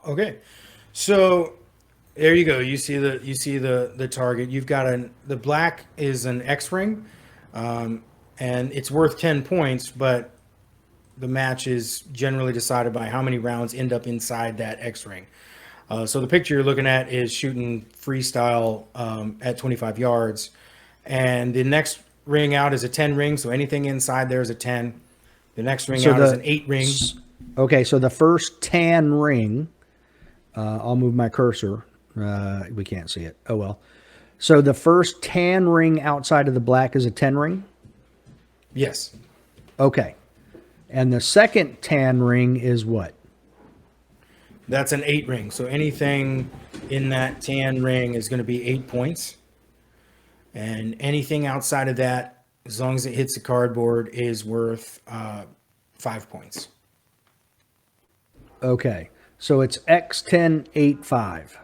Okay. So there you go. You see the target. You've got the black is an X ring, and it's worth 10 points, but the match is generally decided by how many rounds end up inside that X ring. So the picture you're looking at is shooting freestyle at 25 yards, and the next ring out is a 10 ring. So anything inside there is a 10. The next ring So out is an 8 ring. okay, so the first tan ring, I'll move my cursor. We can't see it. Oh well. So the first tan ring outside of the black is a 10 ring? Yes, Okay. And the second tan ring is what? that's an 8 ring. So anything in that 10 ring is going to be 8 points, and anything outside of that, as long as it hits the cardboard, is worth 5 points. Okay. So it's X1085.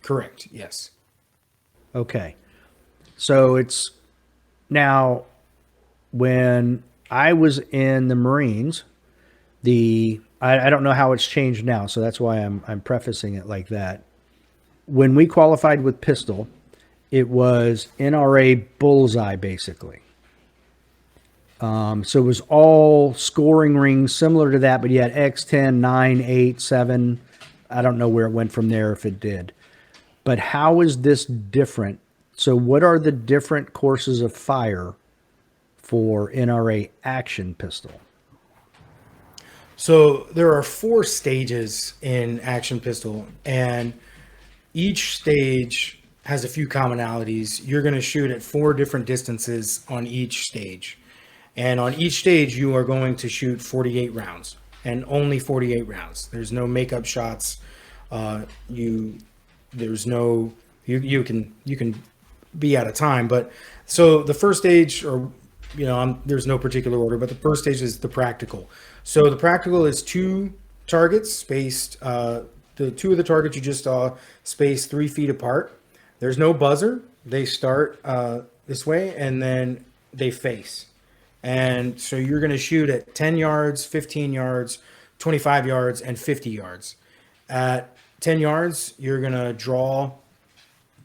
Correct. Yes. Okay. So it's now when I was in the Marines, I don't know how it's changed now, so that's why I'm prefacing it like that. When we qualified with pistol, it was NRA bullseye basically. So it was all scoring rings similar to that, but you had X10, 9, 8, 7. I don't know where it went from there if it did. But how is this different? So what are the different courses of fire for NRA Action pistol? So there are 4 stages in Action Pistol, and each stage has a few commonalities. You're going to shoot at 4 different distances on each stage. And on each stage, you are going to shoot 48 rounds, and only 48 rounds. There's no makeup shots. You there's no you can be out of time. But so the first stage, or there's no particular order, but the first stage is the practical. So the practical is 2 targets spaced. The 2 of the targets you just saw spaced 3 feet apart. There's no buzzer. They start this way, and then they face. And so you're going to shoot at 10 yards, 15 yards, 25 yards, and 50 yards. At 10 yards, you're going to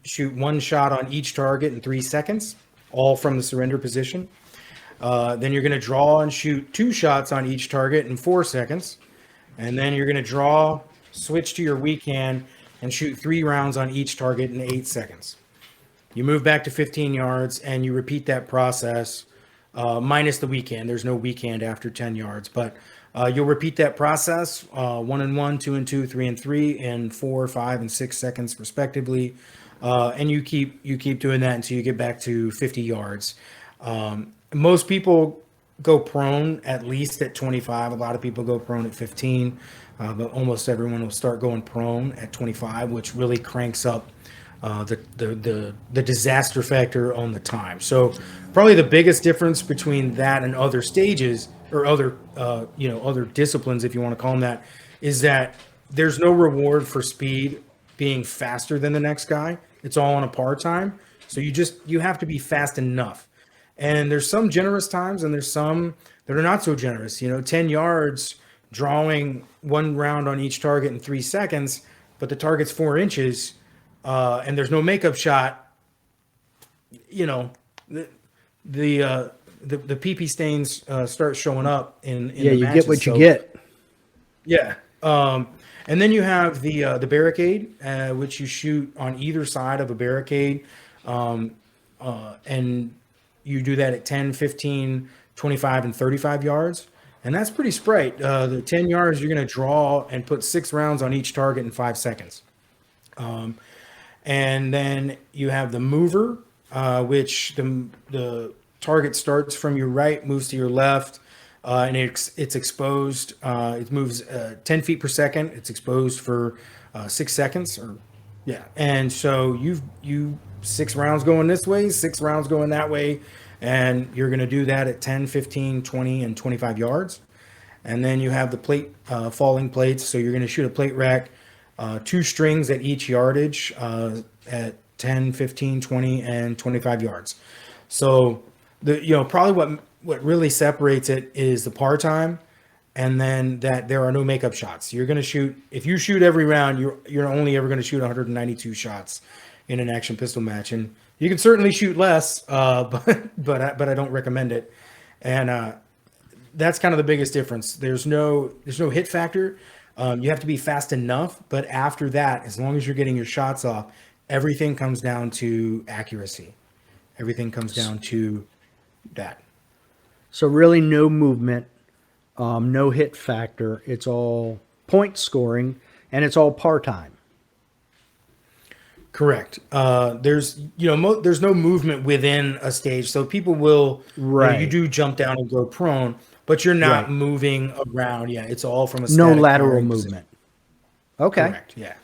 shoot 1 shot on each target in 3 seconds, all from the surrender position. Then you're going to draw and shoot 2 shots on each target in 4 seconds. And then you're going to switch to your weak hand, and shoot 3 rounds on each target in 8 seconds. You move back to 15 yards, and you repeat that process minus the weak hand. There's no weak hand after 10 yards, but you'll repeat that process 1 and 1, 2 and 2, 3 and 3, and 4, 5, and 6 seconds respectively. And you keep doing that until you get back to 50 yards. Most people go prone at least at 25. A lot of people go prone at 15, but almost everyone will start going prone at 25, which really cranks up the disaster factor on the time. So probably the biggest difference between that and other stages, or other disciplines, if you want to call them that, is that there's no reward for speed being faster than the next guy. It's all on a par time. So you have to be fast enough. And there's some generous times, and there's some that are not so generous. 10 yards, drawing 1 round on each target in 3 seconds, but the target's 4 inches, and there's no makeup shot. The PP stains start showing up in Yeah, the you matches. get what you get. Yeah. And then you have the barricade, which you shoot on either side of a barricade, and you do that at 10, 15, 25, and 35 yards. And that's pretty sprite. The 10 yards, you're going to draw and put 6 rounds on each target in 5 seconds. And then you have the mover, which the target starts from your right, moves to your left, and it's exposed. It moves 10 feet per second. It's exposed for 6 seconds, and so you 6 rounds going this way, 6 rounds going that way, and you're going to do that at 10, 15, 20, and 25 yards. And then you have the plate falling plates. So you're going to shoot a plate rack, 2 strings at each yardage at 10, 15, 20, and 25 yards. So probably what really separates it is the par time. and then that there are no makeup shots. You're going to shoot, if you shoot every round, you're only ever going to shoot 192 shots in an action pistol match, and you can certainly shoot less, but I don't recommend it. And that's kind of the biggest difference. There's no hit factor. You have to be fast enough, but after that, as long as you're getting your shots off, everything comes down to accuracy. Everything comes down to that. So really no movement, no hit factor. It's all point scoring, and it's all par time. Correct. There's there's no movement within a stage, so people will Right. you do jump down and go prone, but you're not Right. moving around. Yeah, it's all from a No static lateral firing position. movement. Okay. Correct. Yeah.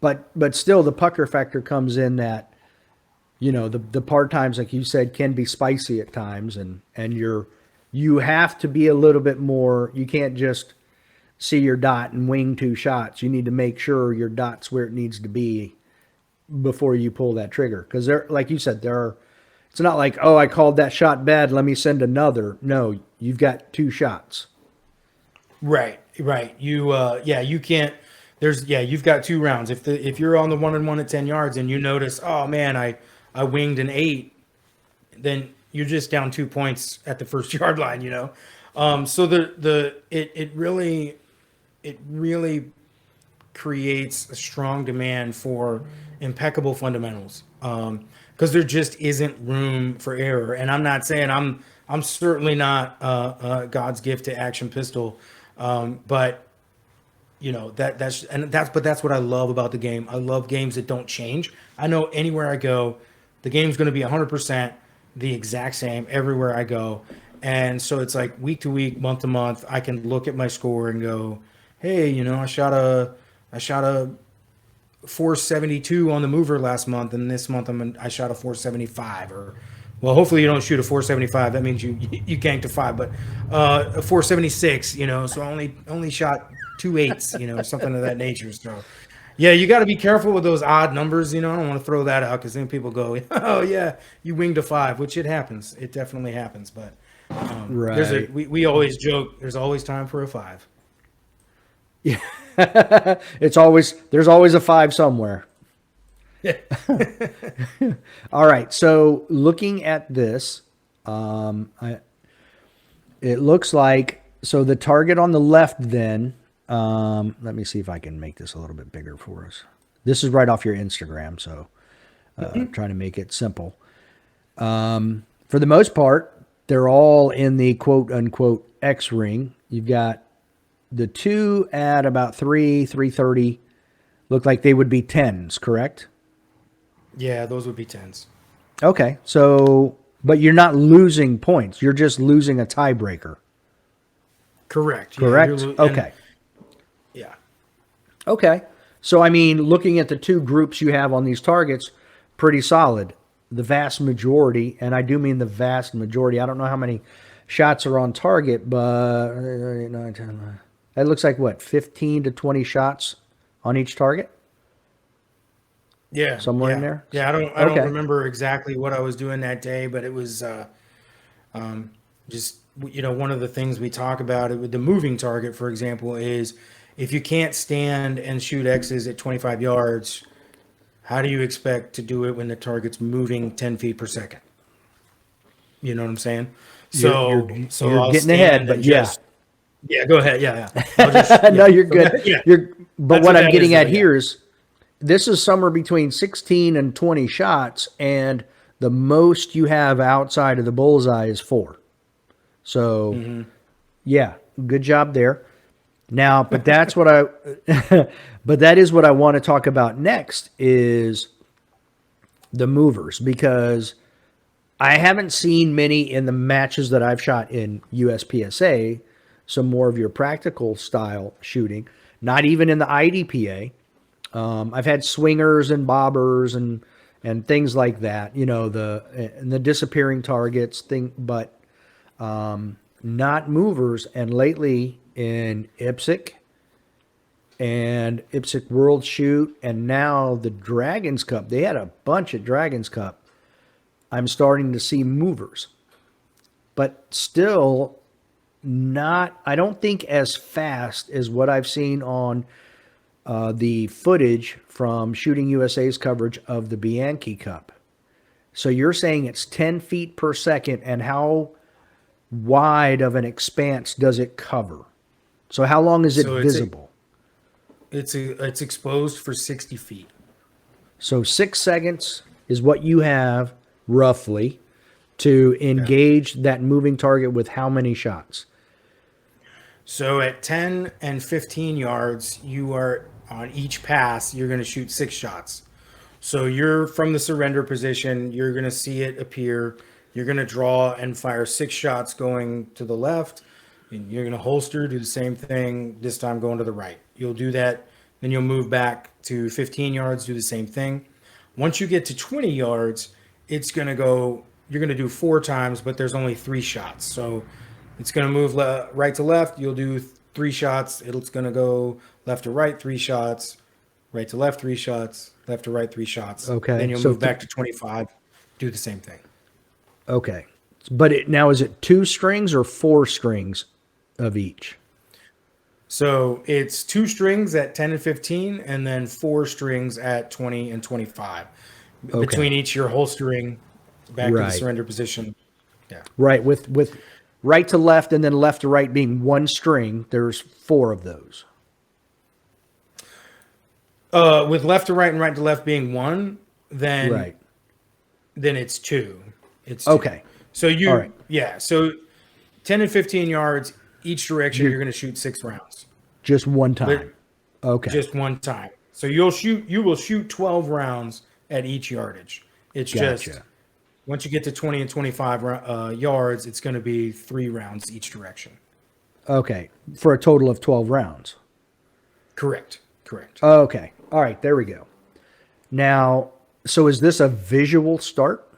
But still the pucker factor comes in that, the par times, like you said, can be spicy at times, and you have to be a little bit more. You can't just see your dot and wing two shots. You need to make sure your dot's where it needs to be before you pull that trigger. Because there, like you said, it's not like, oh, I called that shot bad, let me send another. No, you've got two shots. Right. You can't. You've got 2 rounds. If you're on the 1-and-1 at 10 yards and you notice, oh man, I winged an 8, then you're just down 2 points at the first yard line. So it really creates a strong demand for impeccable fundamentals, because there just isn't room for error. And I'm not saying I'm certainly not God's gift to action pistol, but that's what I love about the game. I love games that don't change. I know anywhere I go, the game's going to be 100% the exact same everywhere I go. And so it's like week to week, month to month, I can look at my score and go, hey, I shot a 472 on the mover last month, and this month I shot a 475. Or, well, hopefully you don't shoot a 475. That means you ganked a 5, but a 476. So I only shot 2 8s, something of that nature. So yeah, you got to be careful with those odd numbers. I don't want to throw that out, because then people go, oh yeah, you winged a 5, which it happens. It definitely happens. But Right. we always joke, there's always time for a 5. Yeah. There's always a 5 somewhere. Yeah. All right. So looking at this, it looks like, so the target on the left then, let me see if I can make this a little bit bigger for us. This is right off your Instagram, so trying to make it simple. For the most part, they're all in the quote unquote X ring. You've got the 2 at about 330. Look like they would be 10s, correct? Yeah, those would be 10s. Okay. So, but you're not losing points. You're just losing a tiebreaker. Correct. Correct? Okay. Yeah. Okay. So, I mean, looking at the 2 groups you have on these targets, pretty solid. The vast majority, and I do mean the vast majority. I don't know how many shots are on target, but it looks like what, 15 to 20 shots on each target? Yeah. Somewhere in there? Yeah, I don't Okay. remember exactly what I was doing that day, but it was just one of the things we talk about it with the moving target, for example, is if you can't stand and shoot X's at 25 yards, how do you expect to do it when the target's moving 10 feet per second? You know what I'm saying? So You're I'll getting ahead, stand but and yeah. yeah, go ahead. Yeah. I'll just, No, yeah. you're good. Yeah. But That's what I'm that getting is, at yeah. here is this is somewhere between 16 and 20 shots, and the most you have outside of the bullseye is 4. So, yeah, good job there. Now, but that's what but that is what I want to talk about next is the movers, because I haven't seen many in the matches that I've shot in USPSA, some more of your practical style shooting, not even in the IDPA. I've had swingers and bobbers and things like that, the disappearing targets thing, but not movers. And lately in IPSC and IPSC World Shoot, and now the Dragons Cup, they had a bunch at Dragons Cup. I'm starting to see movers, but still I don't think as fast as what I've seen on the footage from Shooting USA's coverage of the Bianchi Cup. So you're saying it's 10 feet per second, and how wide of an expanse does it cover? So how long is it So visible? it's exposed for 60 feet. So 6 seconds is what you have roughly to engage that moving target with how many shots? So at 10 and 15 yards, you are on each pass, you're going to shoot 6 shots. So you're from the surrender position, you're going to see it appear. You're going to draw and fire 6 shots going to the left. And you're going to holster, do the same thing, this time going to the right. You'll do that. Then you'll move back to 15 yards, do the same thing. Once you get to 20 yards, it's going to go, you're going to do 4 times, but there's only 3 shots. So it's going to move right to left. You'll do 3 shots. It's going to go left to right, 3 shots, right to left, 3 shots, left to right, 3 shots. Okay. Then you'll So move back to 25, do the same thing. Okay. But now is it 2 strings or 4 strings of each? So it's 2 strings at 10 and 15, and then 4 strings at 20 and 25. Okay. Between each, you're holstering back to the Right. surrender position. Yeah. Right. With right to left and then left to right being 1 string, there's 4 of those. With left to right and right to left being 1, then Right. it's 2. It's 2. Okay. So you, All right. yeah. So 10 and 15 yards each direction, you're going to shoot 6 rounds. Just one time. Okay. Just one time. So you will shoot 12 rounds at each yardage. It's just Gotcha. once you get to 20 and 25 yards, it's going to be 3 rounds each direction. Okay. For a total of 12 rounds. Correct. Okay. All right. There we go. Now, so is this a visual start?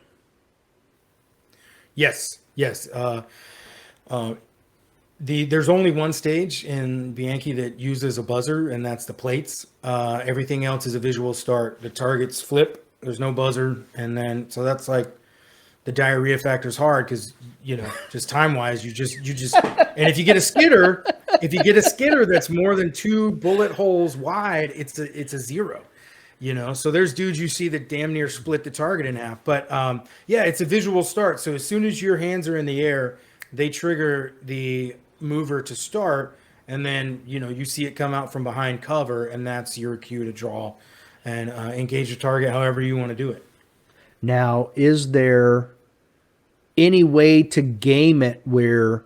Yes. There's only one stage in Bianchi that uses a buzzer, and that's the plates. Everything else is a visual start. The targets flip. There's no buzzer, and then so that's like the diarrhea factor is hard because just time wise, you just and if you get a skidder that's more than 2 bullet holes wide, it's a 0. So there's dudes you see that damn near split the target in half. But yeah, it's a visual start. So as soon as your hands are in the air, they trigger the mover to start, and then you see it come out from behind cover, and that's your cue to draw and engage the target however you want to do it. Now, is there any way to game it where,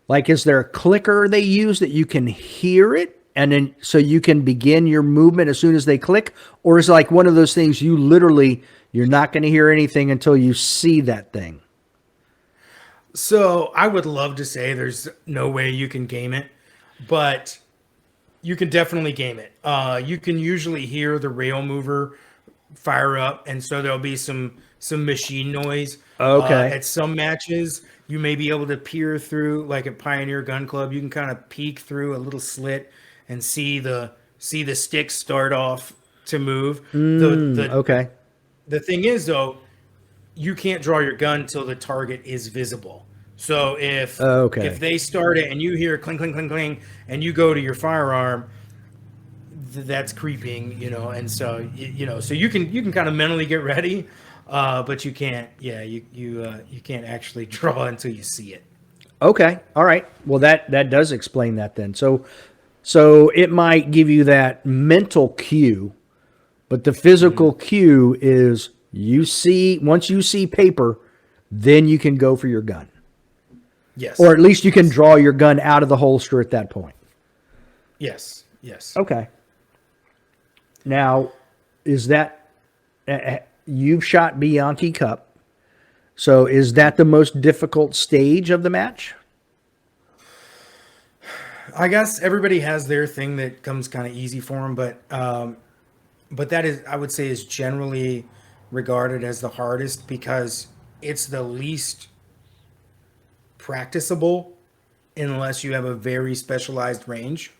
like, is there a clicker they use that you can hear it and then so you can begin your movement as soon as they click? Or is it like one of those things you're not going to hear anything until you see that thing? So I would love to say there's no way you can game it, but you can definitely game it. You can usually hear the rail mover fire up, and so there'll be some machine noise. Okay. At some matches, you may be able to peer through, like at Pioneer Gun Club, you can kind of peek through a little slit and see the sticks start off to move. Okay. The thing is, though, you can't draw your gun till the target is visible. So if they start it and you hear cling, cling, cling, cling, and you go to your firearm, that's creeping, and so so you can kind of mentally get ready, but you can't. Yeah, you can't actually draw until you see it. Okay. All right. Well, that does explain that then. So it might give you that mental cue, but the physical cue is once you see paper, then you can go for your gun. Yes. Or at least you can draw your gun out of the holster at that point. Yes. Okay. Now, is that you've shot Bianchi Cup? So is that the most difficult stage of the match? I guess everybody has their thing that comes kind of easy for them, but that is, I would say, is generally regarded as the hardest because it's the least practicable unless you have a very specialized range.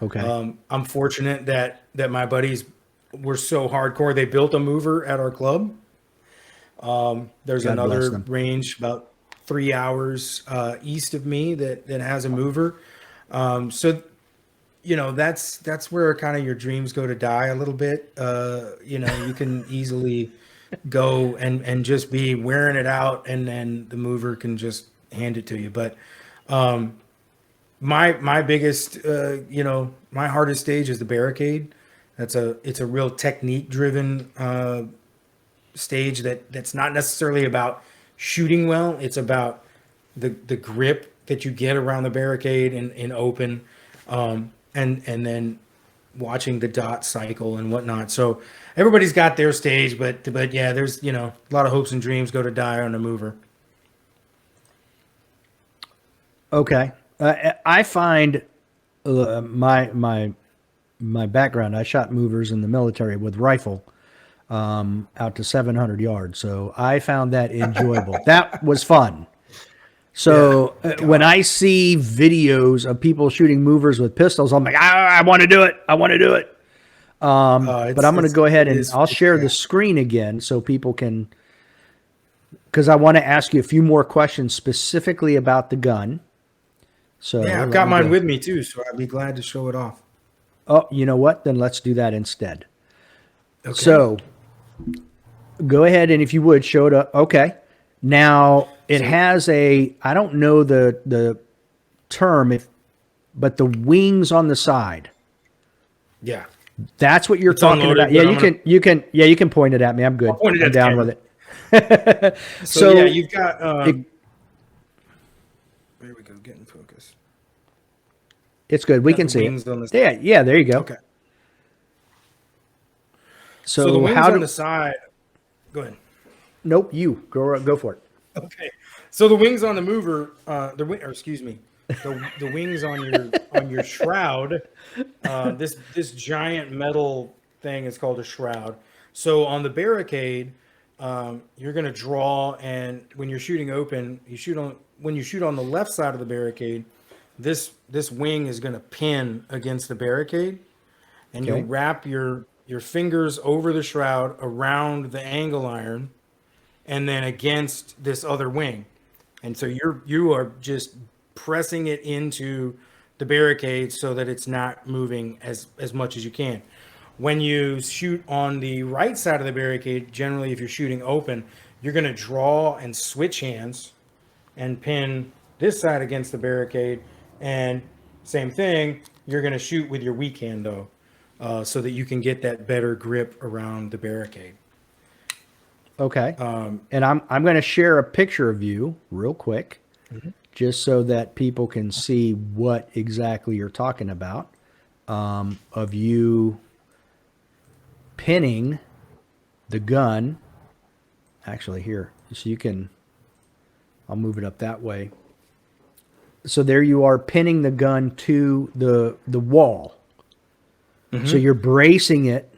Okay. I'm fortunate that my buddies were so hardcore. They built a mover at our club. There's God bless another them. range about 3 hours east of me that has a mover. So that's where kind of your dreams go to die a little bit. You can easily go and just be wearing it out, and then the mover can just hand it to you. But my biggest, my hardest stage is the barricade. It's a real technique driven stage that's not necessarily about shooting well. It's about the grip that you get around the barricade in open, and then watching the dot cycle and whatnot. So everybody's got their stage, but yeah, there's a lot of hopes and dreams go to die on the mover. Okay. I find my background. I shot movers in the military with rifle out to 700 yards, so I found that enjoyable. That was fun. So when I see videos of people shooting movers with pistols, I'm like, I want to do it. I want to do it. But I'm going to go ahead and I'll share the screen again so people can, because I want to ask you a few more questions specifically about the gun. So yeah, I've got mine with me too, so I'd be glad to show it off. Oh, you know what? Then let's do that instead. Okay. So go ahead and if you would show it up. Okay. Now it has I don't know the term but the wings on the side. Yeah. That's what you're talking unloaded, about. Yeah, you can point it at me. I'm good. I'm down with it. So yeah, you've got there we go, getting focus. It's good. We can see it. Yeah, there you go. Okay. So the wings on the side. Go ahead. Nope, you go for it. Okay. So the wings on the mover, the wings on your shroud. This giant metal thing is called a shroud. So on the barricade, you're going to draw, and when you're shooting open, when you shoot on the left side of the barricade, this wing is going to pin against the barricade, and you'll wrap your fingers over the shroud around the angle iron, and then against this other wing, and so you are just pressing it into the barricade so that it's not moving as much as you can. When you shoot on the right side of the barricade, generally if you're shooting open, you're going to draw and switch hands and pin this side against the barricade, and same thing, you're going to shoot with your weak hand though, so that you can get that better grip around the barricade. Okay. And I'm going to share a picture of you real quick, just so that people can see what exactly you're talking about, of you pinning the gun. Actually, here, so you can, I'll move it up that way. So there you are pinning the gun to the wall. So you're bracing it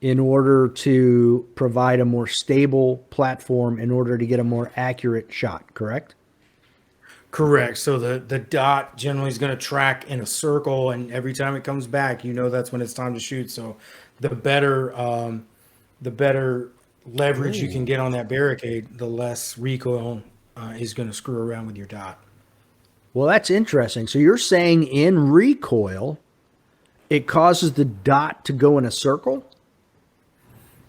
in order to provide a more stable platform in order to get a more accurate shot, correct? Correct. So the dot generally is going to track in a circle, and every time it comes back, that's when it's time to shoot. So the better leverage you can get on that barricade, the less recoil is going to screw around with your dot. Well, that's interesting. So you're saying in recoil, it causes the dot to go in a circle?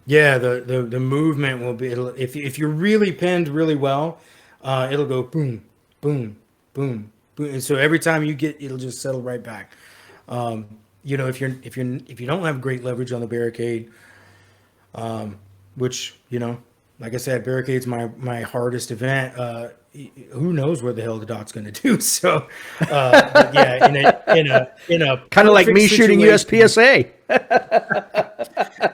Yeah, the movement will be, if you're really pinned really well, it'll go boom, boom, boom, boom. And so every time it'll just settle right back. If you don't have great leverage on the barricade, which, like I said, barricade's my hardest event. Who knows what the hell the dot's going to do? So, but yeah, in a kind of like me shooting USPSA.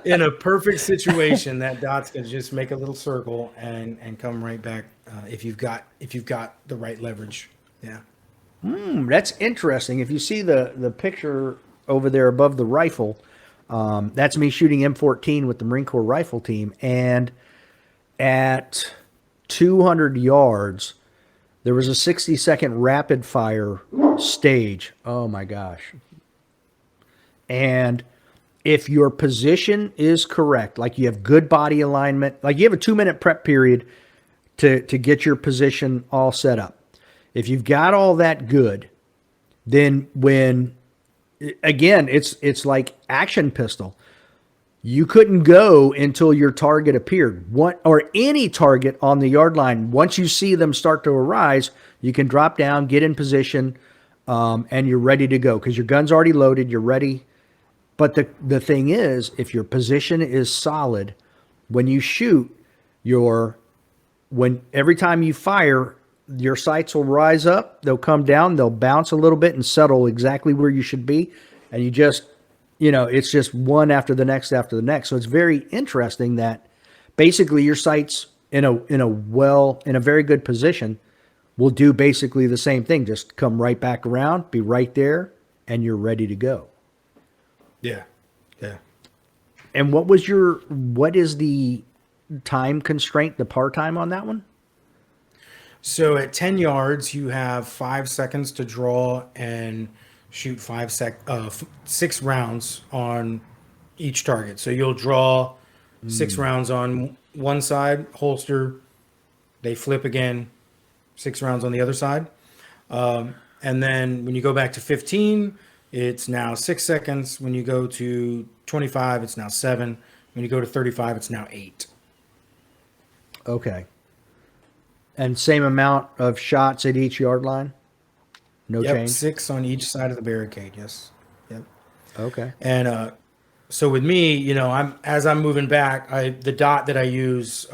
In a perfect situation, that dot's going to just make a little circle and come right back if you've got the right leverage. Yeah. That's interesting. If you see the picture over there above the rifle, that's me shooting M14 with the Marine Corps rifle team, and at 200 yards, there was a 60-second rapid fire stage. Oh my gosh. And if your position is correct, like you have good body alignment, like you have a 2-minute prep period to get your position all set up. If you've got all that good, then when again, it's like action pistol. You couldn't go until your target appeared. Or any target on the yard line. Once you see them start to arise, you can drop down, get in position, and you're ready to go because your gun's already loaded. You're ready. But the thing is, if your position is solid, when you shoot, every time you fire, your sights will rise up. They'll come down. They'll bounce a little bit and settle exactly where you should be, and you just it's just one after the next after the next. So it's very interesting that basically your sights in a very good position will do basically the same thing. Just come right back around, be right there, and you're ready to go. Yeah. Yeah. And what is the time constraint, the par time on that one? So at 10 yards, you have 5 seconds to draw and shoot 6 rounds on each target. So you'll draw 6 rounds on one side, holster, they flip again, 6 rounds on the other side. And then when you go back to 15, it's now 6 seconds. When you go to 25, it's now 7. When you go to 35, it's now 8. Okay. And same amount of shots at each yard line? No change? 6 on each side of the barricade, yes. Yep. Okay. And so with me, as I'm moving back, the dot that I use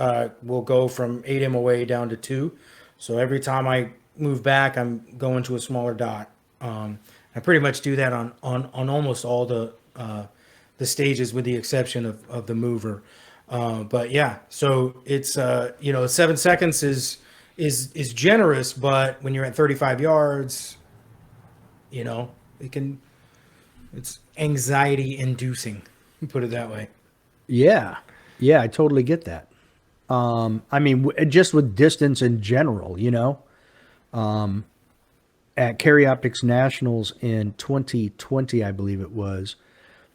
will go from 8 MOA down to 2. So every time I move back, I'm going to a smaller dot. I pretty much do that on almost all the stages, with the exception of the mover. But yeah, so it's 7 seconds is generous, but when you're at 35 yards, it's anxiety inducing, put it that way. Yeah. Yeah, I totally get that. I mean, just with distance in general, at Carry Optics Nationals in 2020, I believe it was,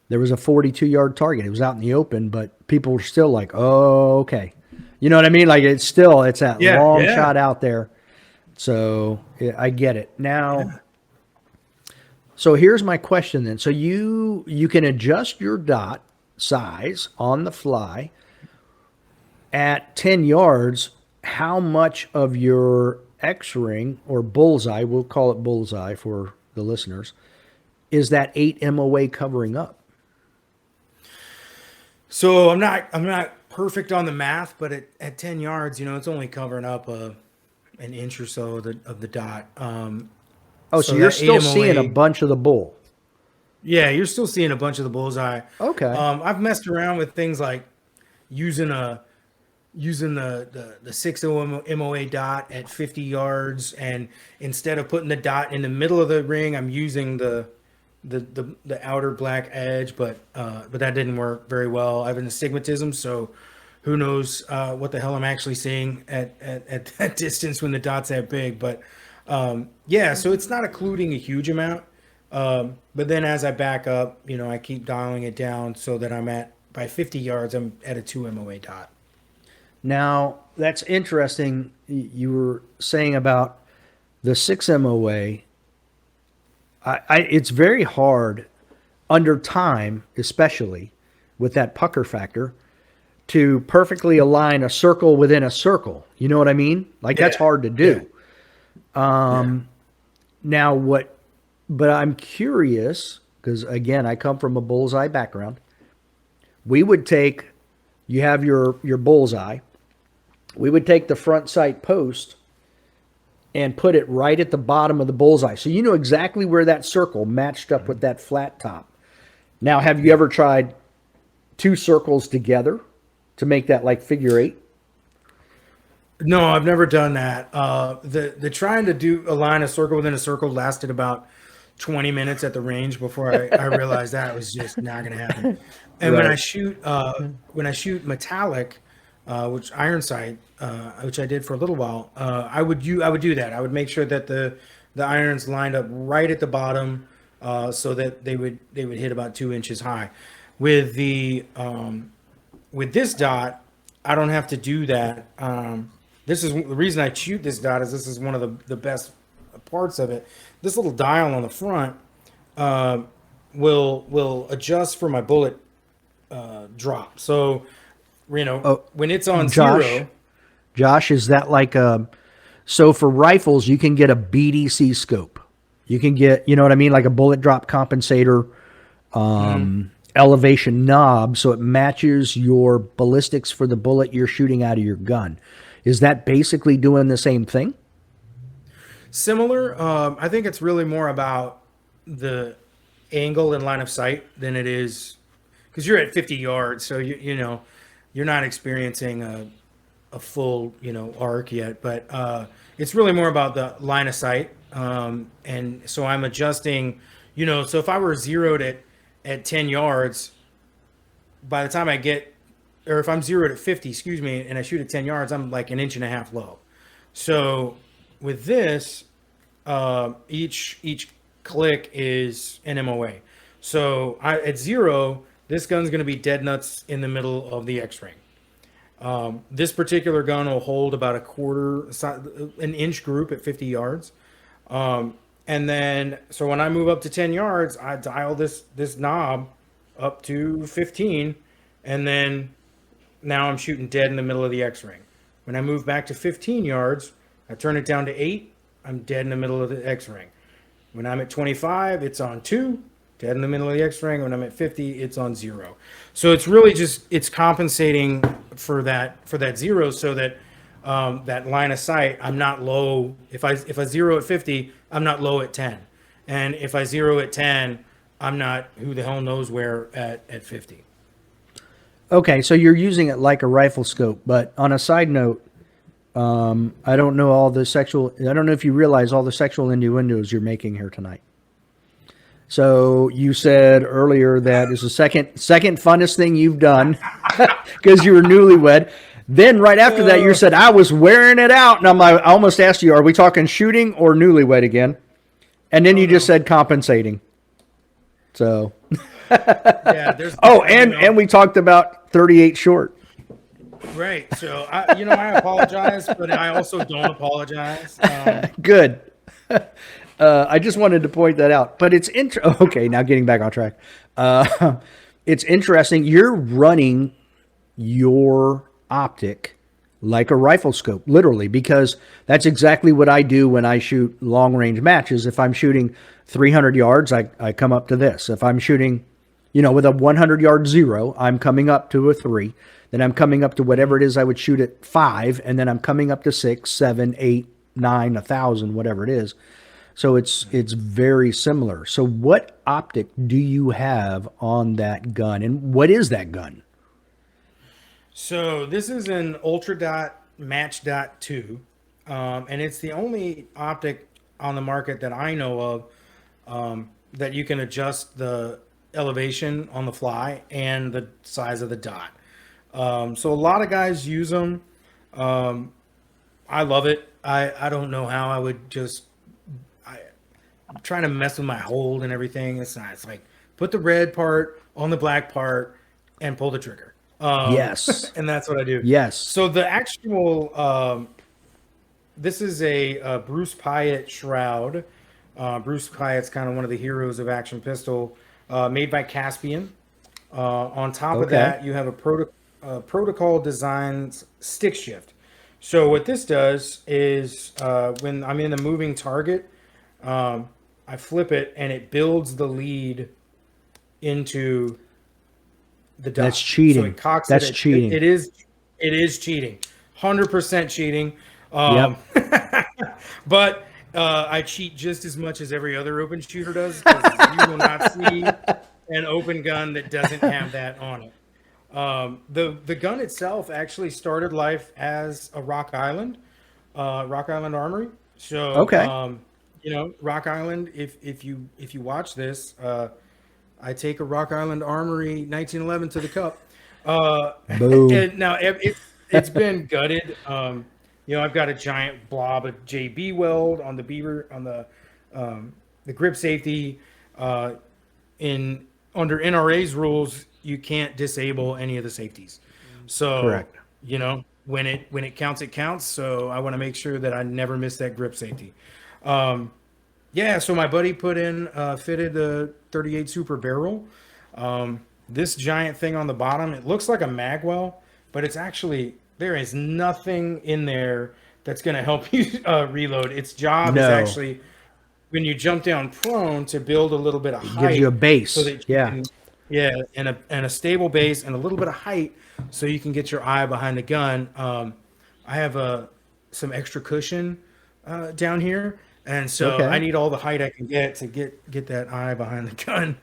there was a 42-yard target. It was out in the open, but people were still like, oh, okay. You know what I mean? Like it's that long shot out there. So yeah, I get it. Now, So here's my question then. So you can adjust your dot size on the fly at 10 yards. How much of your X-ring or bullseye, we'll call it bullseye for the listeners, is that 8 MOA covering up? So I'm not perfect on the math, but at 10 yards, it's only covering up an inch or so of the dot. So you're still seeing a bunch of the bull. Yeah, you're still seeing a bunch of the bullseye. Okay. I've messed around with things like using the 6 MOA dot at 50 yards, and instead of putting the dot in the middle of the ring, I'm using the outer black edge, but that didn't work very well. I have an astigmatism, so who knows what the hell I'm actually seeing at that distance when the dot's that big. But so it's not occluding a huge amount. But then as I back up, I keep dialing it down so that by 50 yards, I'm at a 2 MOA dot. Now, that's interesting. You were saying about the 6 MOA. It's very hard under time, especially with that pucker factor, to perfectly align a circle within a circle. You know what I mean? That's hard to do. Now but I'm curious, because again, I come from a bullseye background. You have your bullseye. We would take the front sight post and put it right at the bottom of the bullseye. So you know exactly where that circle matched up with that flat top. Now, have you ever tried 2 circles together to make that like figure 8? No, I've never done that. The trying to align a circle within a circle lasted about 20 minutes at the range before I realized that was just not going to happen. And Right. when I shoot metallic, which iron sight, which I did for a little while, I would do that. I would make sure that the irons lined up right at the bottom, so that they would hit about 2 inches high. With this dot, I don't have to do that. this is the reason I shoot this dot is this is one of the best parts of it. This little dial on the front uh, will adjust for my bullet drop. So Oh, when it's on Josh, zero, Josh, is that like a, so for rifles, you can get a BDC scope. You can get, you know what I mean? Like a bullet drop compensator, elevation knob. So it matches your ballistics for the bullet you're shooting out of your gun. Is that basically doing the same thing? similar. I think it's really more about the angle and line of sight than it is because you're at 50 yards, so you're not experiencing a full arc yet, but it's really more about the line of sight. And so I'm adjusting, so if I were zeroed at 10 yards, by the time I get, or if I'm zeroed at 50, excuse me, and I shoot at 10 yards, I'm like an inch and a half low. So with this, each click is an MOA. So at zero, this gun's going to be dead nuts in the middle of the X ring. This particular gun will hold about an inch group at 50 yards. And then, so when I move up to 10 yards, I dial this knob up to 15, and then now I'm shooting dead in the middle of the X ring. When I move back to 15 yards, I turn it down to 8, I'm dead in the middle of the X ring. When I'm at 25, it's on 2, dead in the middle of the X ring. When I'm at 50, it's on 0. So it's really just, it's compensating for that 0 so that that line of sight, I'm not low. If I zero at 50, I'm not low at 10. And if I zero at 10, I'm not who the hell knows where at 50. Okay, so you're using it like a rifle scope, but on a side note, I don't know I don't know if you realize all the sexual innuendos you're making here tonight. So you said earlier that is the second funnest thing you've done because you were newlywed. Then right after that, you said, I was wearing it out. And I almost asked you, are we talking shooting or newlywed again? And then you just said compensating. So, Yeah, there's and we talked about 38 short. right. So I apologize, but I also don't apologize. Good. I just wanted to point that out. But it's okay, now getting back on track. It's interesting. You're running your optic like a rifle scope, literally, because that's exactly what I do when I shoot long range matches. If I'm shooting 300 yards, I come up to this. If I'm shooting, with a 100 yard 0, I'm coming up to a 3. Then I'm coming up to whatever it is I would shoot at 5. And then I'm coming up to 6, 7, 8, 9, 1,000, whatever it is. So it's very similar. So what optic do you have on that gun? And what is that gun? So this is an Ultra Dot Match Dot 2, and it's the only optic on the market that I know of that you can adjust the elevation on the fly and the size of the dot. So a lot of guys use them. I love it. I don't know how I would I'm trying to mess with my hold and everything. It's not. It's like put the red part on the black part and pull the trigger. Yes. And that's what I do. Yes. So the actual, this is a Bruce Pyatt shroud. Bruce Pyatt's kind of one of the heroes of Action Pistol, made by Caspian. On top of that, you have a protocol designs stick shift. So what this does is when I'm in a moving target, I flip it and it builds the lead into the dot. That's cheating. So it cocks That's it. cheating. It is cheating. 100% cheating. Yep. But I cheat just as much as every other open shooter does, because you will not see an open gun that doesn't have that on it. The gun itself actually started life as a Rock Island Armory. So Rock Island. If you watch this, I take a Rock Island Armory 1911 to the cup. Boom. And now it's been gutted. I've got a giant blob of JB weld on the beaver on the grip safety. Under NRA's rules, you can't disable any of the safeties. So Correct. when it counts, it counts. So I want to make sure that I never miss that grip safety. Yeah, so my buddy fitted the 38 Super barrel. This giant thing on the bottom, it looks like a magwell, but it's actually, there is nothing in there that's going to help you reload. Its job is No. actually when you jump down prone to build a little bit of height. Gives you a base. So that you can, yeah, and a stable base and a little bit of height so you can get your eye behind the gun. I have some extra cushion down here. And so Okay. I need all the height I can get to get that eye behind the gun.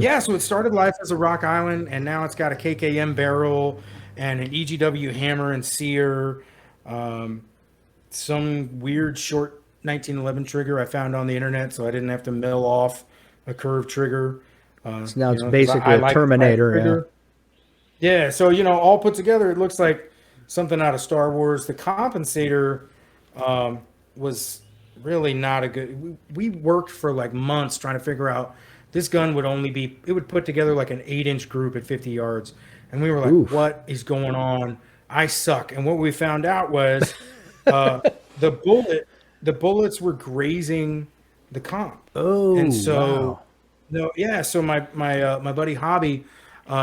Yeah, so it started life as a Rock Island, and now it's got a KKM barrel and an EGW hammer and sear, some weird short 1911 trigger I found on the internet, so I didn't have to mill off a curved trigger. So now it's 'cause basically I a like Terminator. trigger. Yeah, so all put together, it looks like something out of Star Wars. The compensator was really not a good. We worked for like months trying to figure out this gun it would put together like an 8-inch group at 50 yards, and we were like, Oof. what is going on? I suck. And what we found out was the bullets were grazing the comp. Oh, And so, wow. no, yeah. So my buddy Hobby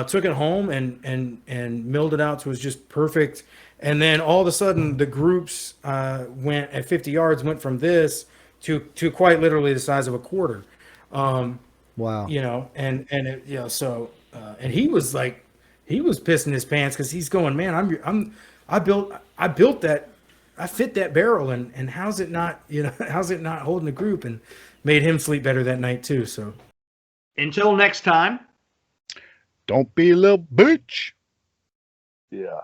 took it home and milled it out so it was just perfect. And then all of a sudden, the groups went at 50 yards, went from this to quite literally the size of a quarter. Wow. And and he was like, he was pissing his pants because he's going, man, I built that. I fit that barrel, and how's it not holding the group, and made him sleep better that night too. So Until next time. Don't be a little bitch. Yeah.